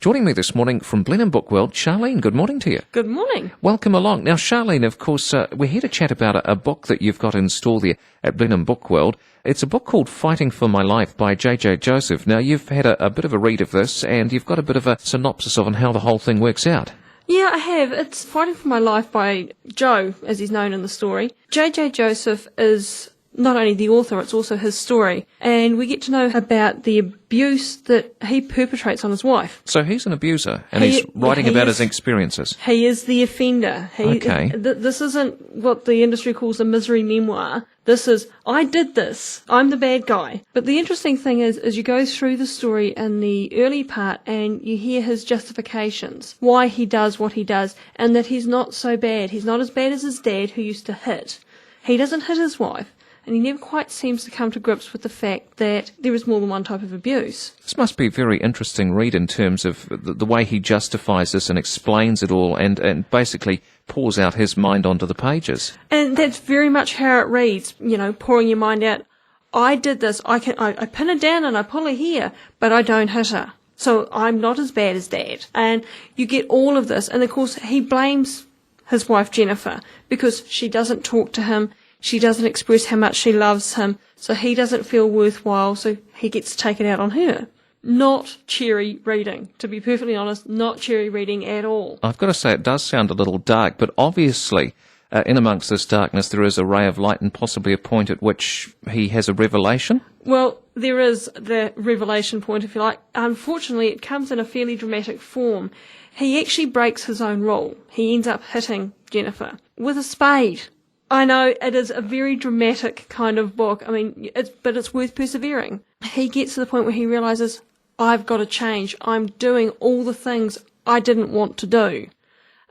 Joining me this morning from Blenheim Book World, Charlene, good morning to you. Good morning. Welcome along. Now, Charlene, of course, we're here to chat about a book that you've got in store there at Blenheim Book World. It's a book called Fighting for My Life by J.J. Joseph. Now, you've had a bit of a read of this, and you've got a bit of a synopsis of how the whole thing works out. Yeah, I have. It's Fighting for My Life by Joe, as he's known in the story. J.J. Joseph is not only the author, it's also his story. And we get to know about the abuse that he perpetrates on his wife. So he's an abuser, and he's writing about his experiences. He is the offender. Okay. This isn't what the industry calls a misery memoir. This is, I did this. I'm the bad guy. But the interesting thing is you go through the story in the early part and you hear his justifications, why he does what he does, and that he's not so bad. He's not as bad as his dad, who used to hit. He doesn't hit his wife. And he never quite seems to come to grips with the fact that there is more than one type of abuse. This must be a very interesting read in terms of the way he justifies this and explains it all and basically pours out his mind onto the pages. And that's very much how it reads, pouring your mind out. I did this, I pin her down and I pull her here, but I don't hit her. So I'm not as bad as Dad. And you get all of this. And of course, he blames his wife Jennifer because she doesn't talk to him. She doesn't express how much she loves him, so he doesn't feel worthwhile, so he gets taken out on her. Not cheery reading. To be perfectly honest, not cheery reading at all. I've got to say, it does sound a little dark, but obviously, in amongst this darkness, there is a ray of light and possibly a point at which he has a revelation. Well, there is the revelation point, if you like. Unfortunately, it comes in a fairly dramatic form. He actually breaks his own rule. He ends up hitting Jennifer with a spade. I know, it is a very dramatic kind of book. I mean, but it's worth persevering. He gets to the point where he realises, I've got to change. I'm doing all the things I didn't want to do.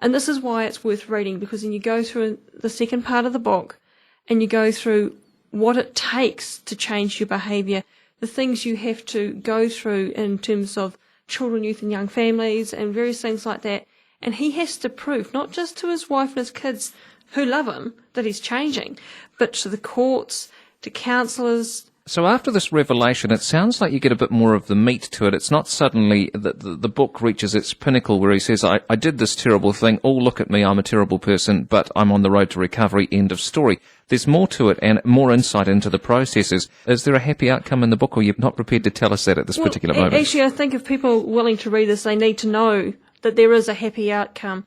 And this is why it's worth reading, because then you go through the second part of the book and you go through what it takes to change your behaviour, the things you have to go through in terms of children, youth and young families and various things like that. And he has to prove, not just to his wife and his kids, who love him, that he's changing, but to the courts, to counsellors. So after this revelation, it sounds like you get a bit more of the meat to it. It's not suddenly that the book reaches its pinnacle where he says, I did this terrible thing, oh, look at me, I'm a terrible person, but I'm on the road to recovery, end of story. There's more to it and more insight into the processes. Is there a happy outcome in the book, or you're not prepared to tell us that at this particular moment? Actually, I think if people are willing to read this, they need to know that there is a happy outcome.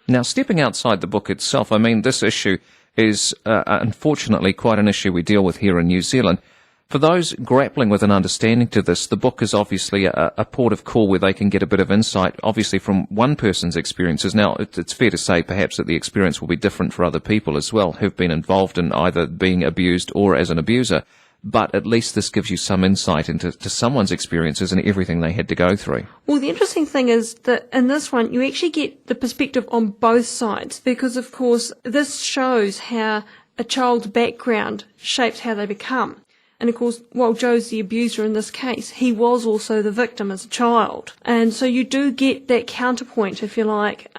Now, stepping outside the book itself, I mean, this issue is unfortunately quite an issue we deal with here in New Zealand. For those grappling with an understanding to this, the book is obviously a port of call where they can get a bit of insight, obviously from one person's experiences. Now, it's fair to say perhaps that the experience will be different for other people as well who've been involved in either being abused or as an abuser. But at least this gives you some insight into someone's experiences and everything they had to go through. Well, the interesting thing is that in this one, you actually get the perspective on both sides because, of course, this shows how a child's background shapes how they become. And, of course, while Joe's the abuser in this case, he was also the victim as a child. And so you do get that counterpoint, if you like.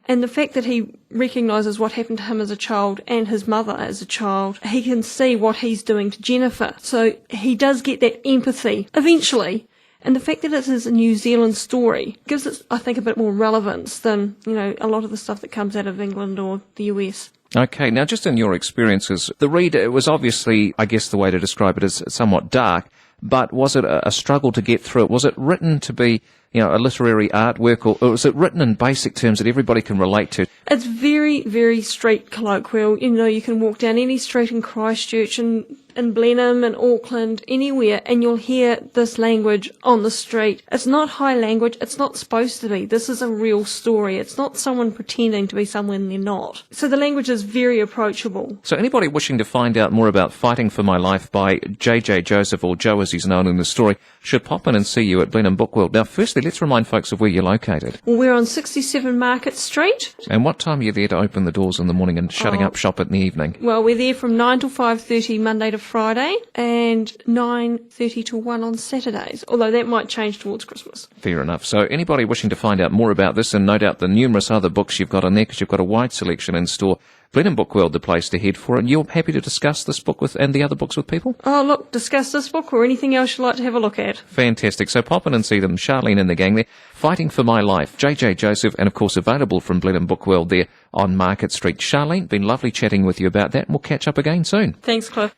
And the fact that he recognises what happened to him as a child and his mother as a child, he can see what he's doing to Jennifer. So he does get that empathy eventually. And the fact that it is a New Zealand story gives it, I think, a bit more relevance than, a lot of the stuff that comes out of England or the US. Okay, now just in your experiences, the read, it was obviously, I guess the way to describe it is somewhat dark, but was it a struggle to get through it? Was it written to be, a literary artwork, or was it written in basic terms that everybody can relate to? It's very, very street colloquial. You can walk down any street in Christchurch and in Blenheim and Auckland, anywhere, and you'll hear this language on the street. It's not high language. It's not supposed to be. This is a real story. It's not someone pretending to be someone they're not. So the language is very approachable. So anybody wishing to find out more about Fighting for My Life by J.J. Joseph, or Joe as he's known in the story, should pop in and see you at Blenheim Book World. Now, firstly, let's remind folks of where you're located. Well, we're on 67 Market Street. And what time are you there to open the doors in the morning and shutting up shop in the evening? Well, we're there from 9 till 5:30 Monday to Friday and 9:30 to 1 on Saturdays, although that might change towards Christmas. Fair enough. So anybody wishing to find out more about this, and no doubt the numerous other books you've got in there, because you've got a wide selection in store, Blenheim Book World the place to head for, and you're happy to discuss this book and the other books with people? Oh, look, discuss this book or anything else you'd like to have a look at. Fantastic. So pop in and see them, Charlene and the gang there, Fighting for My Life, JJ Joseph, and of course available from Blenheim Book World there on Market Street. Charlene, been lovely chatting with you about that, and we'll catch up again soon. Thanks, Cliff.